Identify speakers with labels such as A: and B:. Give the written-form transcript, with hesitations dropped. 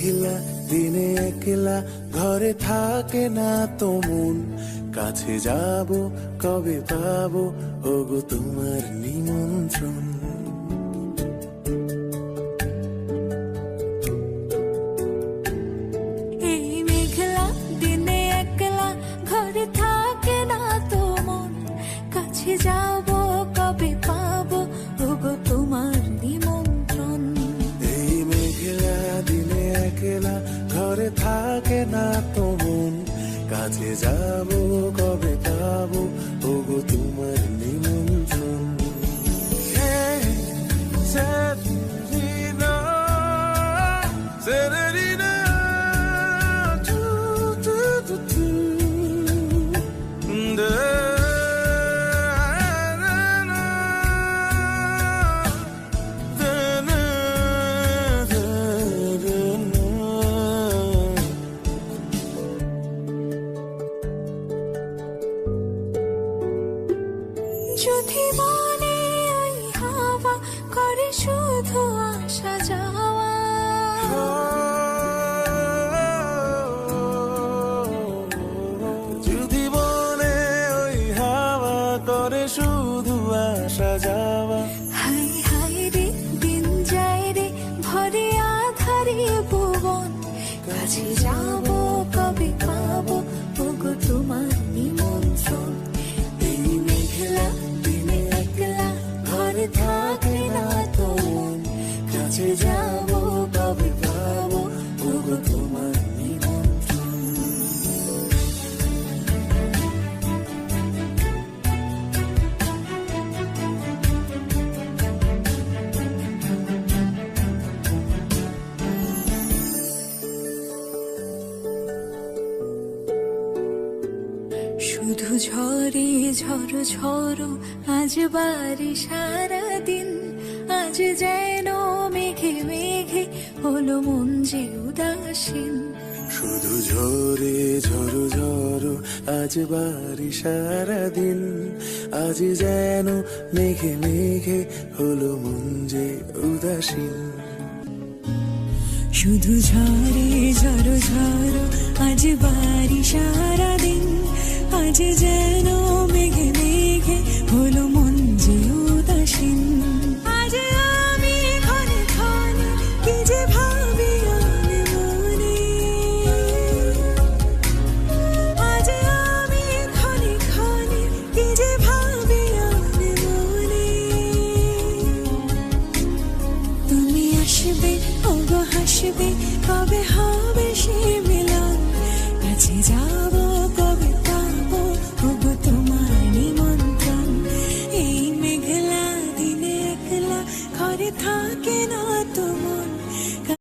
A: মেঘলা দিনে একলা ঘরে থাকে না তো মন, কাছে যাব কবে পাবো ওগো তোমার নিমন্ত্রণ।
B: এই মেঘলা দিনে একলা ঘরে থাকে না তো মন, কাছে যাব কবে পাবো ওগো তোমার নিমন্ত্রণ।
A: এই মেঘলা দিনে একলা ঘরে থাকে না তো মন, কাছে যাব কবে পাবো ওগো তোমার নিমন্ত্রণ। Severina, Severina, do, do, do, do. Da, na, na, da, na, da, da, na.
B: যদি মনে ওই হাওয়া করে শুধু আসা যাওয়া,
A: যদি মনে ওই হাওয়া করে শুধু আসা যাওয়া,
B: হাই হাই রে দিন যায় রে ভরে আধারে ভুবন, কাছে যাব কবে পাবো ওগো তোমার নিমন্ত্রণ।
A: এই মেঘলা দিনে একলা ঘরে থাকে না তো মন, কাছে যাব কবে পাবো ওগো তোমার নিমন্ত্রণ।
B: শুধু ঝরে ঝড় ঝড় আজ বাড়ি সারাদিন, আজ যেন মেঘে মেঘে হলো মন যে উদাসীন।
A: শুধু ঝরে ঝড়ো ঝড়ো আজ বাড়ি সারাদিন, আজ যেন মেঘে মেঘে হলো মন যে উদাসীন।
B: শুধু ঝরে ঝড় ঝড় আজ বাড়ি সারাদিন, আজ যেন মেঘে মেঘে হলো মন যে উদাসীন। আজ আমি ক্ষণে ক্ষণে কি যে ভাবি আমি মনে, আজ আমি ক্ষণে ক্ষণে কি যে ভাবি আমি মনে। তুমি আসবে ওগো হাসবে কবে হবে সে মিলন, কাছে যাও